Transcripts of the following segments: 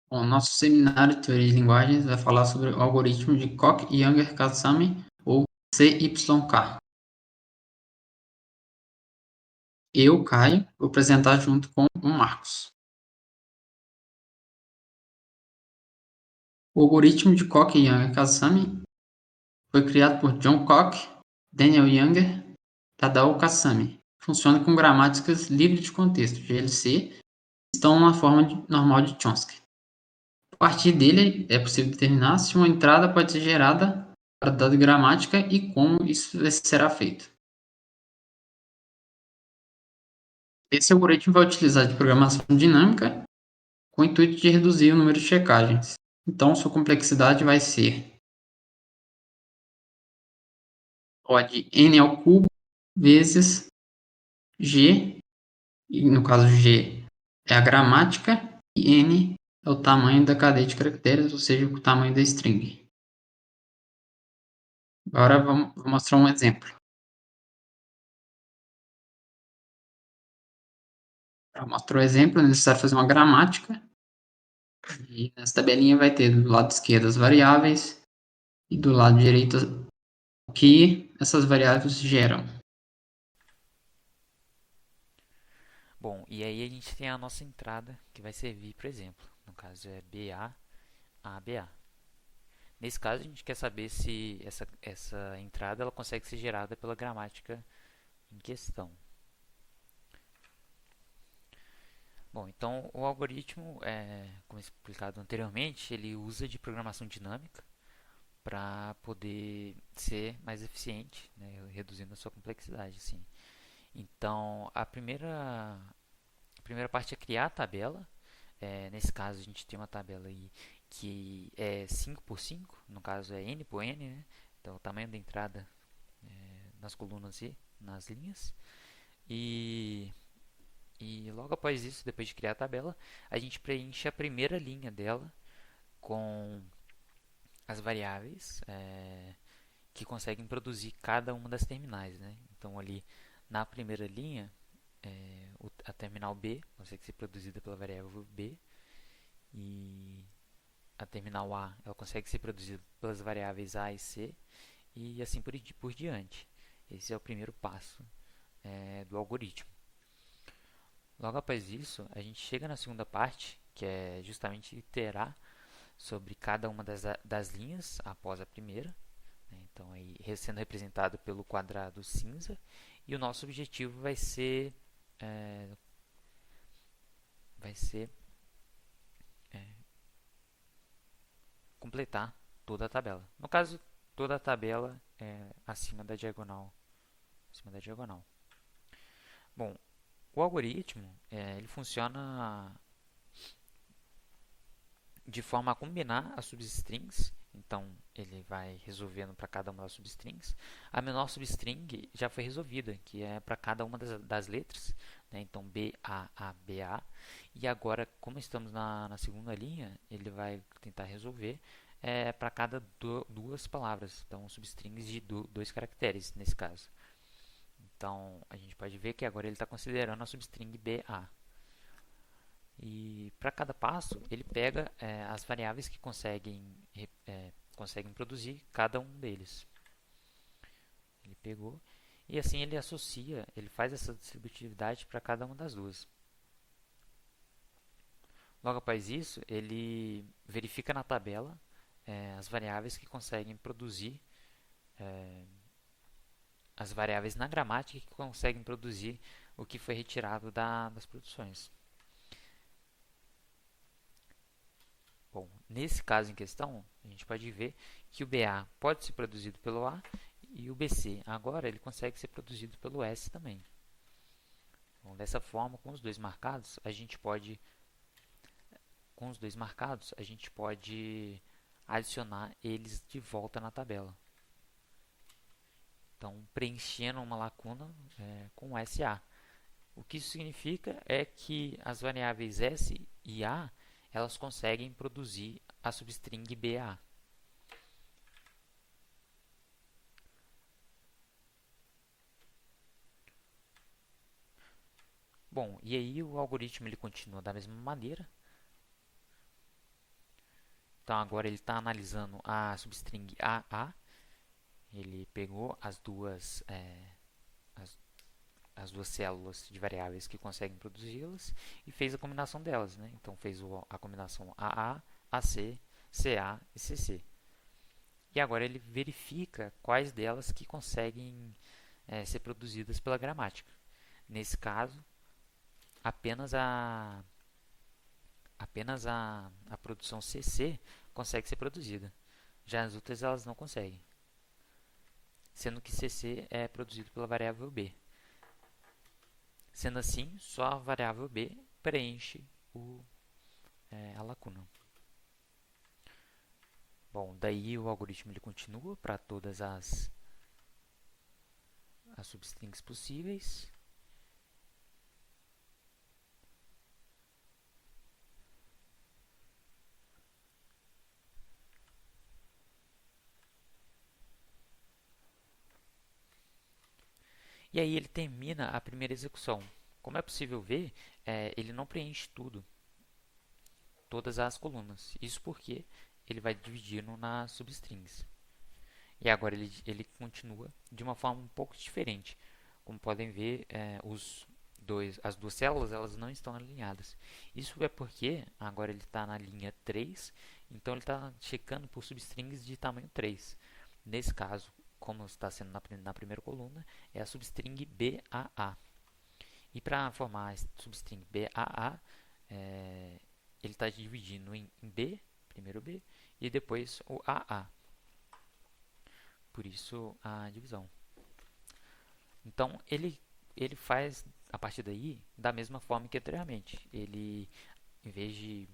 O nosso seminário de teoria de linguagens vai falar sobre o algoritmo de Coq-Younger-Kasami, ou CYK. Eu, Caio, vou apresentar junto com o Marcos. O algoritmo de Coq-Younger-Kasami foi criado por John Coq, Daniel Younger e Tadao Kasami. Funciona com gramáticas livres de contexto, GLC, que estão na forma normal de Chomsky. A partir dele, é possível determinar se uma entrada pode ser gerada para dada gramática e como isso será feito. Esse algoritmo vai utilizar de programação dinâmica com o intuito de reduzir o número de checagens. Então, sua complexidade vai ser O de n ao cubo vezes g, e no caso g é a gramática, e n é o tamanho da cadeia de caracteres, ou seja, o tamanho da string. Agora vou mostrar um exemplo. Para mostrar o exemplo, é necessário fazer uma gramática. E nessa tabelinha vai ter do lado esquerdo as variáveis e do lado direito o que essas variáveis geram. Bom, e aí a gente tem a nossa entrada que vai servir, por exemplo, no caso é BA a BA. Nesse caso a gente quer saber se essa entrada ela consegue ser gerada pela gramática em questão. Bom, então o algoritmo, como explicado anteriormente, ele usa de programação dinâmica para poder ser mais eficiente, né, reduzindo a sua complexidade. Assim. Então, a primeira parte é criar a tabela. Nesse caso, a gente tem uma tabela aí que é 5 por 5, no caso é n por n, né? Então, o tamanho da entrada nas colunas e nas linhas. E, e logo após isso, depois de criar a tabela, a gente preenche a primeira linha dela com as variáveis que conseguem produzir cada uma das terminais. Né? Então, ali na primeira linha, a terminal B consegue ser produzida pela variável B e a terminal A ela consegue ser produzida pelas variáveis A e C e assim por diante. Esse é o primeiro passo do algoritmo. Logo após isso, a gente chega na segunda parte, que é justamente iterar sobre cada uma das linhas após a primeira. Né? Então, aí sendo representado pelo quadrado cinza. E o nosso objetivo é, vai ser completar toda a tabela. No caso, toda a tabela é acima da diagonal. Acima da diagonal. Bom, o algoritmo ele funciona de forma a combinar as substrings. Então, ele vai resolvendo para cada uma das substrings. A menor substring já foi resolvida, que é para cada uma das letras. Né? Então, B, A, A, B, A. E agora, como estamos na segunda linha, ele vai tentar resolver para cada duas palavras. Então, substrings de dois caracteres, nesse caso. Então, a gente pode ver que agora ele está considerando a substring BA. E para cada passo, ele pega as variáveis que conseguem produzir cada um deles. Ele pegou e assim ele associa, ele faz essa distributividade para cada uma das duas. Logo após isso, ele verifica na tabela as variáveis que conseguem produzir, as variáveis na gramática que conseguem produzir o que foi retirado das produções. Bom, nesse caso em questão, a gente pode ver que o BA pode ser produzido pelo A e o BC agora ele consegue ser produzido pelo S também. Bom, dessa forma, com os dois marcados, a gente pode adicionar eles de volta na tabela. Então, preenchendo uma lacuna com SA. O que isso significa é que as variáveis S e A elas conseguem produzir a substring BA. Bom, e aí o algoritmo ele continua da mesma maneira. Então agora ele está analisando a substring AA. Ele pegou as, as duas células de variáveis que conseguem produzi-las e fez a combinação delas, né? Então fez a combinação AA, AC, CA e CC. E agora ele verifica quais delas que conseguem ser produzidas pela gramática. Nesse caso, apenas a produção CC consegue ser produzida. Já as outras elas não conseguem. Sendo que CC é produzido pela variável B. Sendo assim, só a variável B preenche a lacuna. Bom, daí o algoritmo ele continua para todas as substrings possíveis. E aí ele termina a primeira execução. Como é possível ver, ele não preenche todas as colunas. Isso porque ele vai dividindo nas substrings. E agora ele continua de uma forma um pouco diferente. Como podem ver, as duas células elas não estão alinhadas. Isso é porque agora ele está na linha 3, então ele está checando por substrings de tamanho 3. Nesse caso, como está sendo na primeira coluna, é a substring BAA. E para formar a substring BAA, ele está dividindo em B, primeiro B, e depois o AA. Por isso a divisão. Então ele faz a partir daí da mesma forma que anteriormente. Ele, em vez de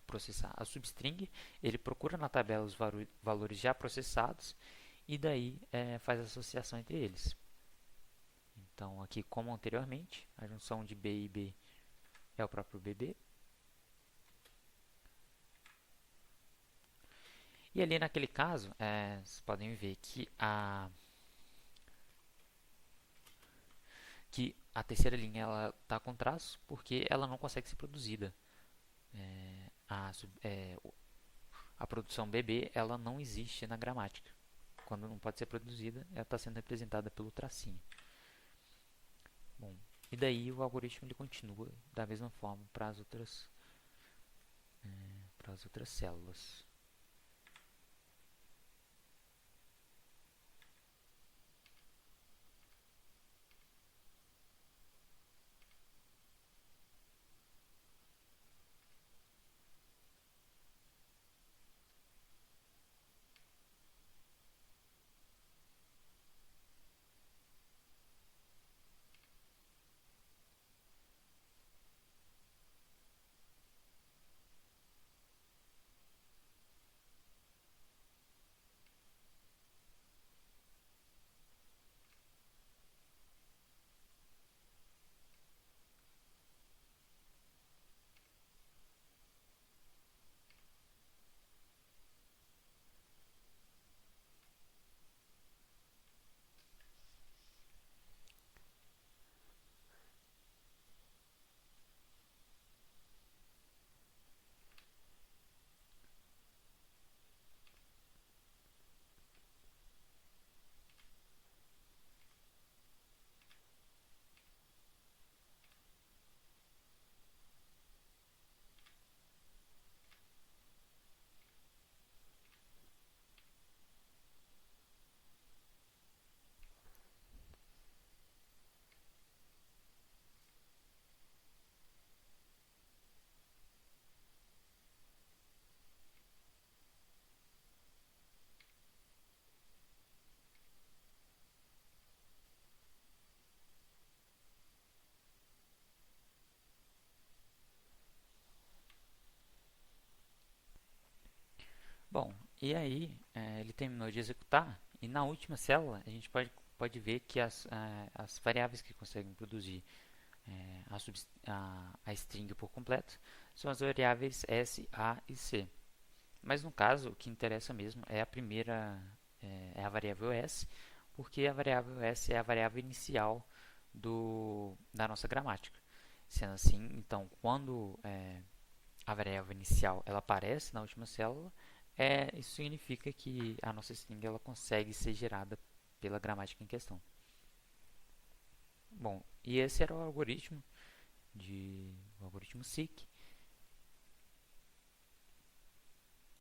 processar a substring, ele procura na tabela os valores já processados e daí faz a associação entre eles. Então aqui, como anteriormente, a junção de B e B é o próprio BB. E ali naquele caso, vocês podem ver que a terceira linha está com traço porque ela não consegue ser produzida. A produção BB ela não existe na gramática. Quando não pode ser produzida, ela está sendo representada pelo tracinho. Bom, e daí o algoritmo ele continua da mesma forma para as outras células. Bom, e aí ele terminou de executar e na última célula a gente pode ver que as variáveis que conseguem produzir a string por completo são as variáveis S, A e C. Mas no caso, o que interessa mesmo é a primeira, é a variável S, porque a variável S é a variável inicial da nossa gramática. Sendo assim, então, quando a variável inicial ela aparece na última célula, isso significa que a nossa string ela consegue ser gerada pela gramática em questão. Bom, e esse era o algoritmo o algoritmo seek.